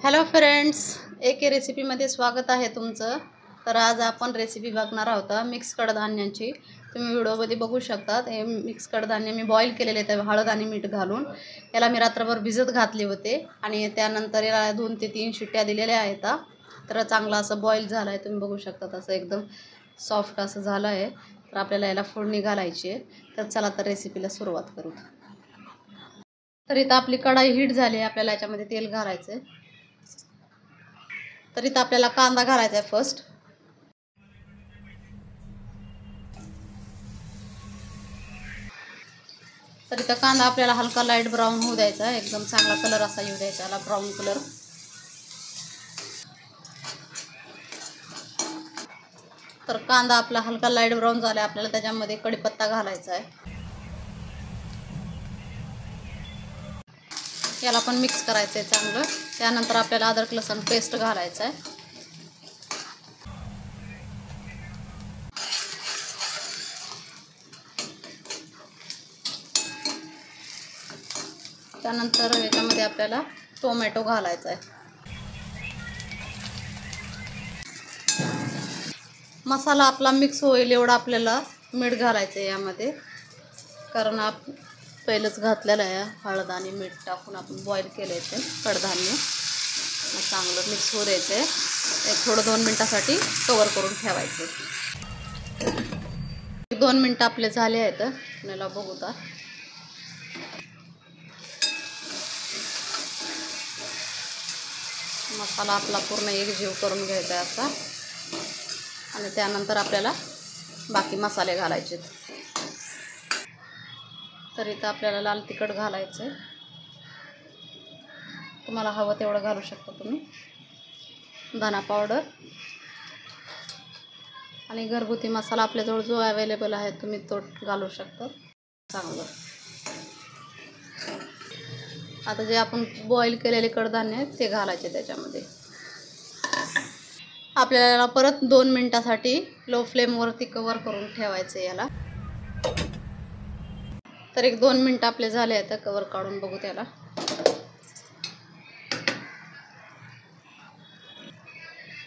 Hello friends, एके रेसिपीमध्ये स्वागत आहे तुमचं. तर आज आपण रेसिपी बघणार आहोत मिक्स कडधान्यांची. तुम्ही व्हिडिओमध्ये बघू शकता. हे मिक्स कडधान्य मी बॉईल केलेले आहेत हळद आणि मीठ घालून. याला मी रात्रभर भिजत घातले होते आणि त्यानंतर याला 2 ते 3 शिट्ट्या दिलेल्या आहेत. तर चांगला असं बॉईल झालं आहे. तुम्ही बघू शकता असं एकदम सॉफ्ट असं झालं आहे. तर आपल्याला याला फोडणी घालायची आहे. तर चला तर रेसिपीला सुरुवात करू. तर इथं आपली कढाई हीट झाली आहे. आपल्याला याच्यामध्ये तेल घालायचं आहे. तर इथं आपल्याला कांदा घालायचा आहे फर्स्ट. तर इथं कांदा आपल्याला हलका लाईट ब्राऊन होऊ द्यायचा आहे. एकदम चांगला कलर असा येऊ द्यायचा याला, ब्राऊन कलर. तर कांदा आपला हलका लाईट ब्राऊन झाला. आपल्याला त्याच्यामध्ये कढीपत्ता घालायचा आहे. याला पण मिक्स करायचं आहे चांगलं. त्यानंतर आपल्याला अद्रक लसूण पेस्ट घालायचं आहे. त्यानंतर याच्यामध्ये आपल्याला टोमॅटो घालायचा आहे. मसाला आपला मिक्स होईल एवढा आपल्याला मीठ घालायचं आहे यामध्ये, कारण पहिलंच घातलेलं आहे. हळद आणि मीठ टाकून आपण बॉईल केलं आहे ते कडधान्य. चांगलं मिक्स होऊ द्यायचं आहे. एक थोडं 2 मिनटासाठी कवर करून ठेवायचं. 2 मिनटं आपले झाले आहेत. आपल्याला बघू आता. मसाला आपला पूर्ण एकजीव करून घ्यायचा आहे असा, आणि त्यानंतर आपल्याला बाकी मसाले घालायचे. तर इथं आपल्याला लाल तिखट घालायचं आहे. तुम्हाला हवं तेवढं घालू शकता तुम्ही. धना पावडर आणि घरगुती मसाला आपल्याजवळ जो अवेलेबल आहे तुम्ही तो घालू शकता. चांगलं. आता जे आपण बॉईल केलेले कडधान्य आहेत ते घालायचे त्याच्यामध्ये. आपल्याला परत 2 मिनटासाठी लो फ्लेमवरती कवर करून ठेवायचं याला. तर एक 2 मिनटं आपले झाले आहेत. कवर काढून बघू त्याला.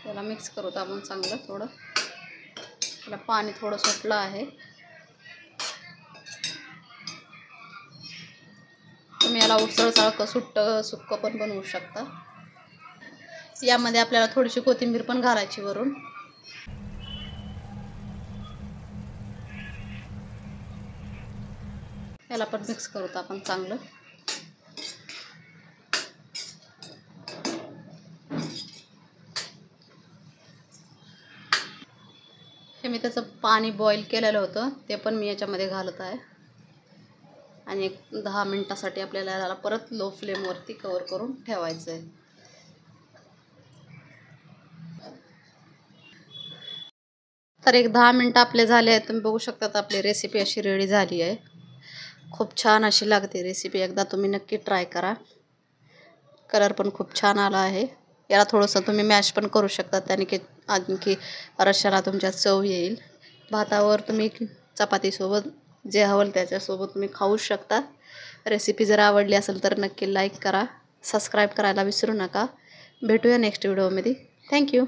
त्याला मिक्स करू आपण चांगलं. थोडं त्याला पाणी थोडं सुटलं आहे. तुम्ही याला उसळसारखं सुक्कं पण बनवू शकता. यामध्ये आपल्याला थोडीशी कोथिंबीर पण घालायची वरून. याला पण मिक्स करू आपण चांगलं. हे मी त्याचं पाणी बॉईल केलेलं होतं ते पण मी याच्यामध्ये घालत आहे. आणि एक 10 मिनटासाठी आपल्याला याला परत लो फ्लेमवरती कवर करून ठेवायचं आहे. तर एक 10 मिनटं आपले झाले आहेत. तुम्ही बघू शकता आपली रेसिपी अशी रेडी झाली आहे. खूप छान अशी लागते रेसिपी. एकदा तुम्ही नक्की ट्राय करा. कलर पण खूप छान आला आहे. याला थोडंसं तुम्ही मॅश पण करू शकता, त्याने की आणखी रश्श्याला तुमच्या चव येईल. भातावर तुम्ही चपातीसोबत जे हवं त्याच्यासोबत तुम्ही खाऊ शकता. रेसिपी जर आवडली असेल तर नक्की लाईक करा, सबस्क्राईब करायला विसरू नका. भेटूया नेक्स्ट व्हिडिओमध्ये. थँक्यू.